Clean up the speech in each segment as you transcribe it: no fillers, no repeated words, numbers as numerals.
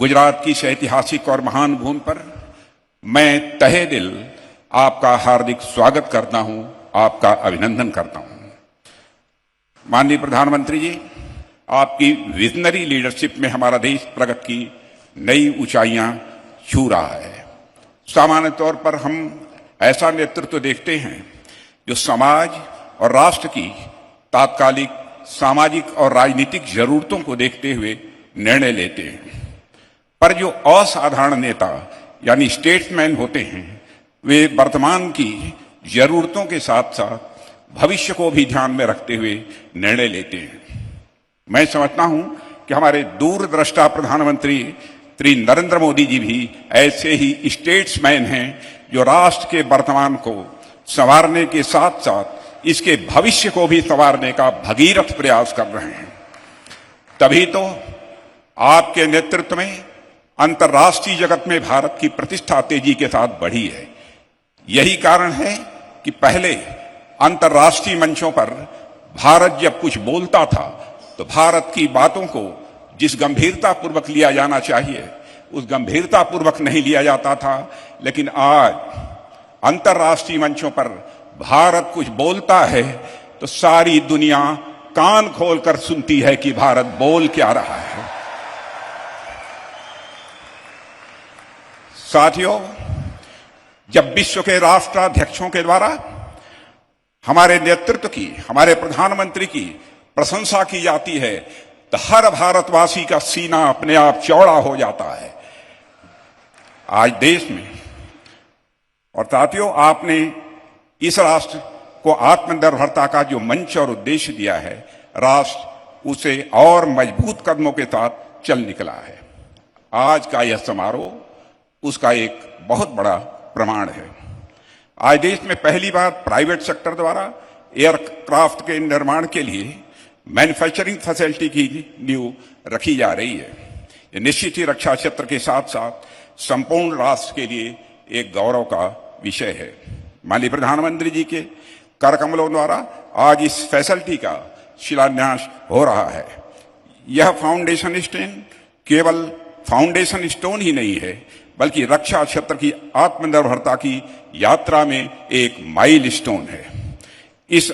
गुजरात की इस ऐतिहासिक और महान भूमि पर मैं तहे दिल आपका हार्दिक स्वागत करता हूं, आपका अभिनंदन करता हूं। माननीय प्रधानमंत्री जी, आपकी विजनरी लीडरशिप में हमारा देश प्रगति की नई ऊंचाइयां छू रहा है। सामान्य तौर पर हम ऐसा नेतृत्व देखते हैं जो समाज और राष्ट्र की तात्कालिक सामाजिक और राजनीतिक जरूरतों को देखते हुए निर्णय लेते हैं, पर जो असाधारण नेता यानी स्टेट्समैन होते हैं वे वर्तमान की जरूरतों के साथ साथ भविष्य को भी ध्यान में रखते हुए निर्णय लेते हैं। मैं समझता हूं कि हमारे दूरदृष्टा प्रधानमंत्री श्री नरेंद्र मोदी जी भी ऐसे ही स्टेट्समैन हैं जो राष्ट्र के वर्तमान को संवारने के साथ साथ इसके भविष्य को भी संवारने का भगीरथ प्रयास कर रहे हैं। तभी तो आपके नेतृत्व में अंतर्राष्ट्रीय जगत में भारत की प्रतिष्ठा तेजी के साथ बढ़ी है। यही कारण है कि पहले अंतर्राष्ट्रीय मंचों पर भारत जब कुछ बोलता था तो भारत की बातों को जिस गंभीरता पूर्वक लिया जाना चाहिए उस गंभीरता पूर्वक नहीं लिया जाता था, लेकिन आज अंतर्राष्ट्रीय मंचों पर भारत कुछ बोलता है तो सारी दुनिया कान खोलकर सुनती है कि भारत बोल क्या रहा है। साथियों, जब विश्व के राष्ट्राध्यक्षों के द्वारा हमारे नेतृत्व की, हमारे प्रधानमंत्री की प्रशंसा की जाती है तो हर भारतवासी का सीना अपने आप चौड़ा हो जाता है। आज देश में और साथियों, आपने इस राष्ट्र को आत्मनिर्भरता का जो मंच और उद्देश्य दिया है, राष्ट्र उसे और मजबूत कदमों के साथ चल निकला है। आज का यह समारोह उसका एक बहुत बड़ा प्रमाण है। आज देश में पहली बार प्राइवेट सेक्टर द्वारा एयरक्राफ्ट के निर्माण के लिए मैन्युफैक्चरिंग फैसिलिटी की नींव रखी जा रही है। ये निश्चित ही रक्षा क्षेत्र के साथ साथ संपूर्ण राष्ट्र के लिए एक गौरव का विषय है। माननीय प्रधानमंत्री जी के कर कमलों द्वारा आज इस फैसिलिटी का शिलान्यास हो रहा है। यह फाउंडेशन स्टोन केवल फाउंडेशन स्टोन ही नहीं है, बल्कि रक्षा क्षेत्र की आत्मनिर्भरता की यात्रा में एक माइलस्टोन है। इस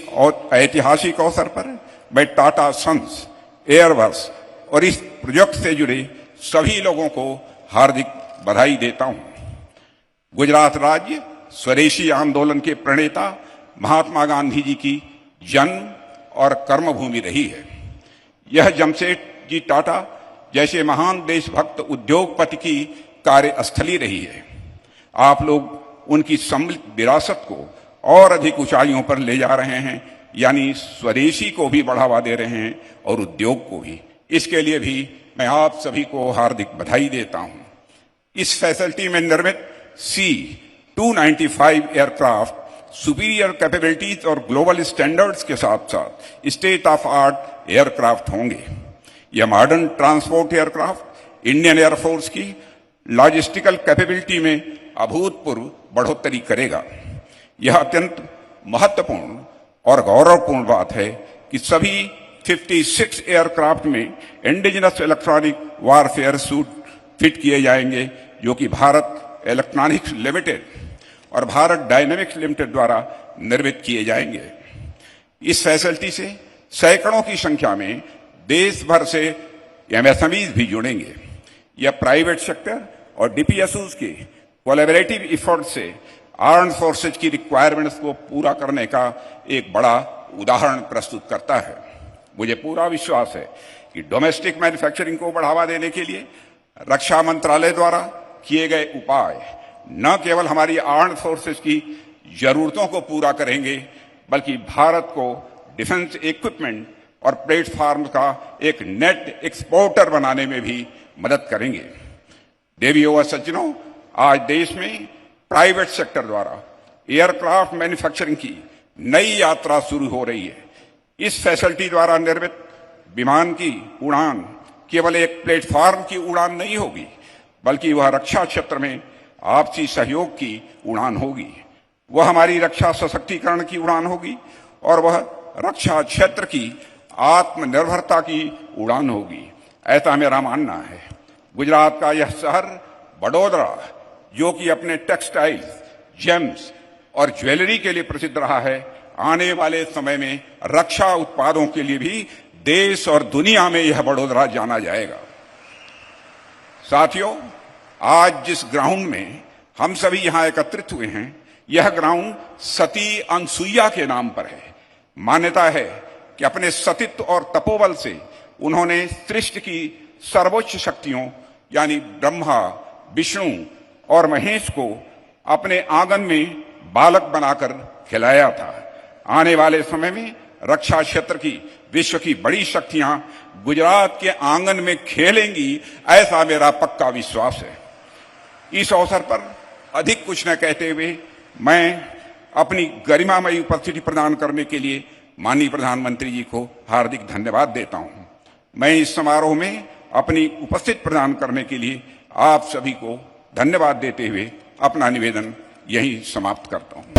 ऐतिहासिक अवसर पर मैं टाटा सन्स, एयरबस और इस प्रोजेक्ट से जुड़े सभी लोगों को हार्दिक बधाई देता हूं। गुजरात राज्य स्वदेशी आंदोलन के प्रणेता महात्मा गांधी जी की जन्म और कर्मभूमि रही है। यह जमशेदजी टाटा जैसे महान देशभक्त उद्योगपति की कार्यस्थली रही है। आप लोग उनकी सम्मिलित विरासत को और अधिक ऊंचाइयों पर ले जा रहे हैं, यानी स्वदेशी को भी बढ़ावा दे रहे हैं और उद्योग को भी। इसके लिए भी मैं आप सभी को हार्दिक बधाई देता हूं। इस फैसिलिटी में निर्मित C-295 एयरक्राफ्ट सुपीरियर कैपेबिलिटीज और ग्लोबल स्टैंडर्ड्स के साथ साथ स्टेट ऑफ आर्ट एयरक्राफ्ट होंगे। यह modern transport aircraft Indian air force की लॉजिस्टिकल कैपेबिलिटी में अभूतपूर्व बढ़ोतरी करेगा। यह अत्यंत महत्वपूर्ण और गौरवपूर्ण बात है कि सभी 56 एयरक्राफ्ट में indigenous electronic warfare suit fit किए जाएंगे, जो कि भारत इलेक्ट्रॉनिक्स लिमिटेड और भारत डायनेमिक्स लिमिटेड द्वारा निर्मित किए जाएंगे। इस फैसिलिटी से सैकड़ों की संख्या में देश भर से एमएसएमईज भी जुड़ेंगे। यह प्राइवेट सेक्टर और डीपीएसयूज के कोलैबोरेटिव एफर्ट से आर्म्ड फोर्सेज की रिक्वायरमेंट्स को पूरा करने का एक बड़ा उदाहरण प्रस्तुत करता है। मुझे पूरा विश्वास है कि डोमेस्टिक मैन्युफैक्चरिंग को बढ़ावा देने के लिए रक्षा मंत्रालय द्वारा किए गए उपाय न केवल हमारी आर्म्ड फोर्सेज की जरूरतों को पूरा करेंगे, बल्कि भारत को डिफेंस इक्विपमेंट और प्लेटफॉर्म का एक नेट एक्सपोर्टर बनाने में भी मदद करेंगे। देवियों व सज्जनों, आज देश में प्राइवेट सेक्टर द्वारा एयरक्राफ्ट मैन्युफैक्चरिंग की नई यात्रा शुरू हो रही है। इस फैसिलिटी द्वारा निर्मित विमान की उड़ान केवल एक प्लेटफॉर्म की उड़ान नहीं होगी, बल्कि वह रक्षा क्षेत्र में आपसी सहयोग की उड़ान होगी। वह हमारी रक्षा सशक्तिकरण की उड़ान होगी और वह रक्षा क्षेत्र की आत्मनिर्भरता की उड़ान होगी। ऐसा मेरा मानना है। गुजरात का यह शहर वडोदरा, जो कि अपने टेक्सटाइल्स, जेम्स और ज्वेलरी के लिए प्रसिद्ध रहा है, आने वाले समय में रक्षा उत्पादों के लिए भी देश और दुनिया में यह वडोदरा जाना जाएगा। साथियों, आज जिस ग्राउंड में हम सभी यहां एकत्रित हुए हैं, यह ग्राउंड सती अनसुईया के नाम पर है। मान्यता है कि अपने सतीत्व और तपोबल से उन्होंने सृष्टि की सर्वोच्च शक्तियों यानी ब्रह्मा, विष्णु और महेश को अपने आंगन में बालक बनाकर खिलाया था। आने वाले समय में रक्षा क्षेत्र की विश्व की बड़ी शक्तियां गुजरात के आंगन में खेलेंगी, ऐसा मेरा पक्का विश्वास है। इस अवसर पर अधिक कुछ न कहते हुए मैं अपनी गरिमामयी उपस्थिति प्रदान करने के लिए माननीय प्रधानमंत्री जी को हार्दिक धन्यवाद देता हूं। मैं इस समारोह में अपनी उपस्थिति प्रदान करने के लिए आप सभी को धन्यवाद देते हुए अपना निवेदन यहीं समाप्त करता हूं।